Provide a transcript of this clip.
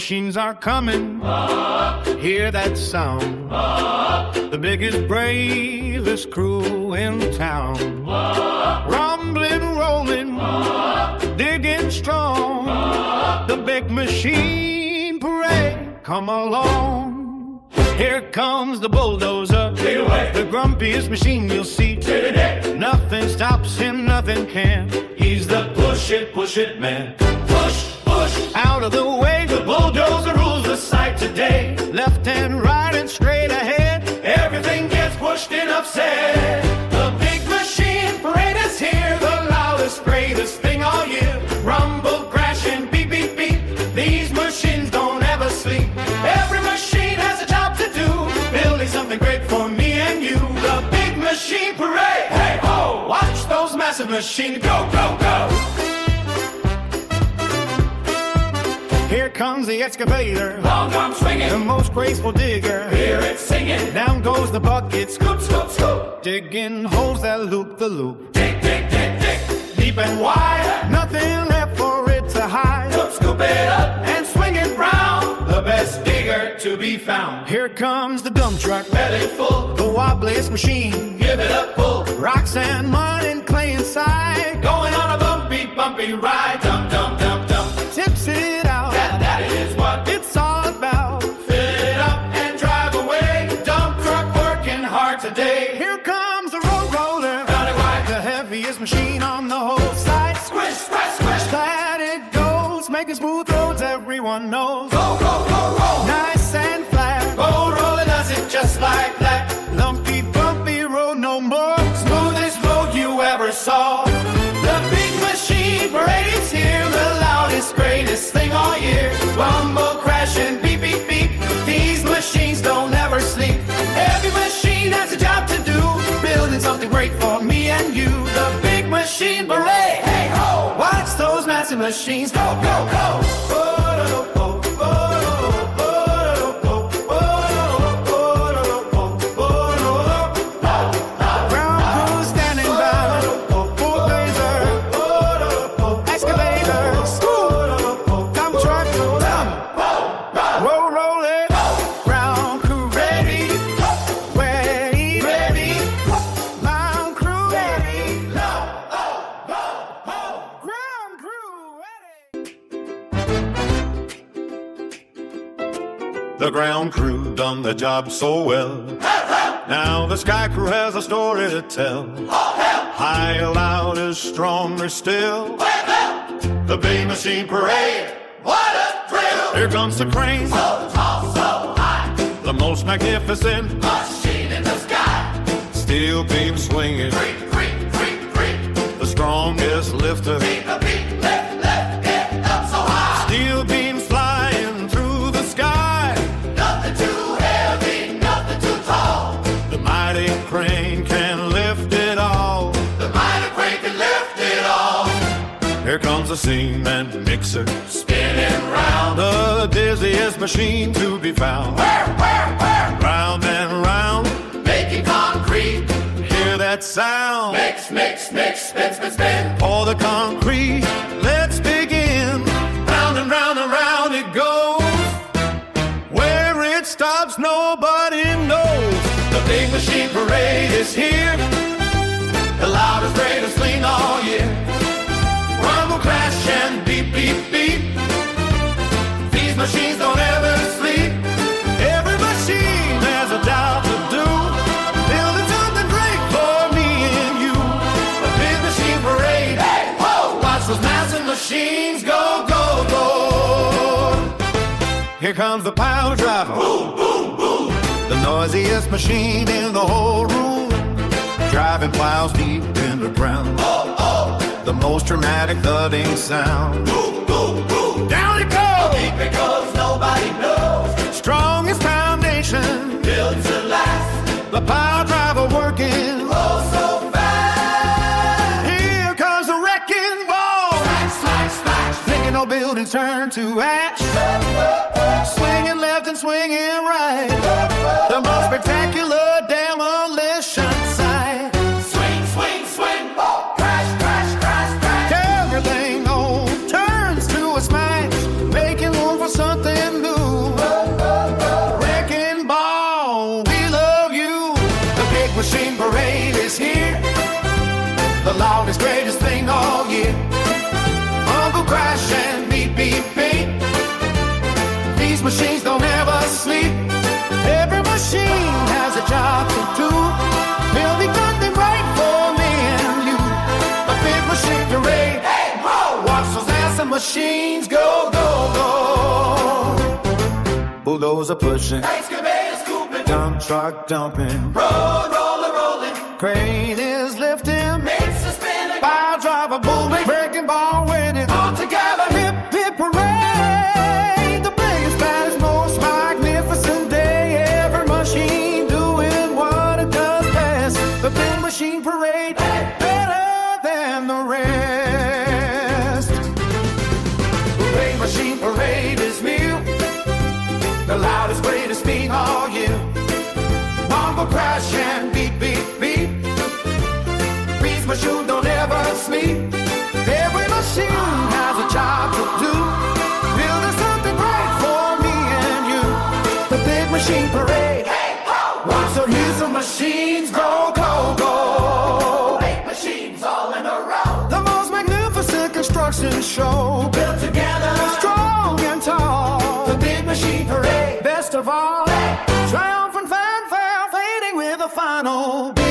machines are coming. Hear that sound. The biggest, bravest crew in town. Rumbling, rolling, digging strong. The big machine parade, come along. Here comes the bulldozer, the grumpiest machine you'll see. Nothing stops him, nothing can. He's the push it man. Push, push, out of the way. The bulldozer rules the site today. Left and right and straight ahead, everything gets pushed and upset. The big machine parade is here, the loudest, greatest thing all year. Rumble, crash, and beep, beep, beep. These machines don't ever sleep. Every machine has a job to do, building something great for me and you. The big machine parade, hey ho! Watch those massive machines go, go, go. Here comes the excavator, long arm swinging, the most graceful digger. Hear it singing. Down goes the bucket, scoop, scoop, scoop. Digging holes that loop the loop. Dig, dig, dig, dig. Deep and wide, nothing left for it to hide. Scoop, scoop it up and swing it round. The best digger to be found. Here comes the dump truck, belly full, the wobbliest machine. Give it a pull. Rocks and mud and clay inside, going on a bumpy, bumpy ride. Dump, dump, dump, dump. Tips it out. That is what it's all about. Fill it up and drive away. Dump truck working hard today. Here comes the road roller, the heaviest machine on the whole site. Squish, squish, squish. Glad it goes, making smooth roads everyone knows. Go, go, go, roll. Nice and flat. Road roller does it just like that. Lumpy, bumpy road no more. Smoothest road you ever saw. The big machine parade is here, the loudest, greatest thing all year. Rumble, crash, and beep, beep, beep. These machines don't ever sleep. Every machine has a job to do, building something great for me and you. The big machine parade, hey ho! Watch those massive machines go, go, go. Ground crew standing by, Bulldozer, Excavator, dump truck, roll, roll it. Ground crew ready, ready, ground crew ready, ground crew ready. The ground crew done the job so well. Now the sky crew has a story to tell. High, loud is stronger still. The big machine parade, what a thrill! Here comes the crane, so tall, so high. The most magnificent machine in the sky. Steel beam swinging, creak, creak, creak, creak. The strongest lifter, beat a beat, lift, lift, get up so high. Steel beams flying through the sky. Nothing too heavy, nothing too tall. The mighty crane can lift it all. The mighty crane can lift it all. Here comes the seam and mixer, spinning round. The dizziest machine to be found. Where? Round and round, making concrete. Hear that sound? Mix, mix, mix, spin, spin, spin. Pour the concrete, let's begin. Round and round and round it goes. Where it stops, nobody knows. The big machine parade is here, the loudest, greatest thing all year. Rumble, crash, and beep, beep, beep. These machines don't ever sleep. Every machine has a job to do, building something great for me and you. A big machine parade, hey, whoa! Watch those massive machines go, go, go. Here comes the power driver, boom, boom, boom. The noisiest machine in the whole room, driving plows deep in the ground. Oh, oh. The most dramatic thudding sound. Boom, boom, boom. Down it goes. How deep it goes, nobody knows. Strongest foundation built to last. The power driver working oh so fast. Here comes the wrecking ball. Smash, smash, smash. Making no buildings turn to ash. Swinging left and swinging right. The most spectacular demolition site. Swing, swing, swing. Oh, crash, crash, crash, crash. Everything on turns to a smash, making room for something machine parade is here. The loudest, greatest thing all year. Uncle Crash and beep, beep, beep. These machines don't ever sleep. Every machine has a job to do. They'll be something right for me and you. A big machine parade. Hey, ho! Watch those NASA machines go, go, go. Bulldozer pushing, excavator scooping, dump truck dumping, road roller rolling, crane is lifting, makes a spinning, pile driver moving, breaking ball winning, all together, hip hip hooray! The biggest, baddest, most magnificent day. Every machine doing what it does best. The big machine parade, better than the rest. The big machine parade is new. The loudest, greatest thing all year. Bumper crash and beep, beep, beep. These machines don't ever sleep. Every machine has a job to do. Building something great for me and you. The big machine parade. Hey, ho! Watch the heels of machines go, go, go. 8 machines all in a row. The most magnificent construction show. Built together, strong and tall. The big machine parade. Best of all, hey! Triumphant fanfare fading with a final beat.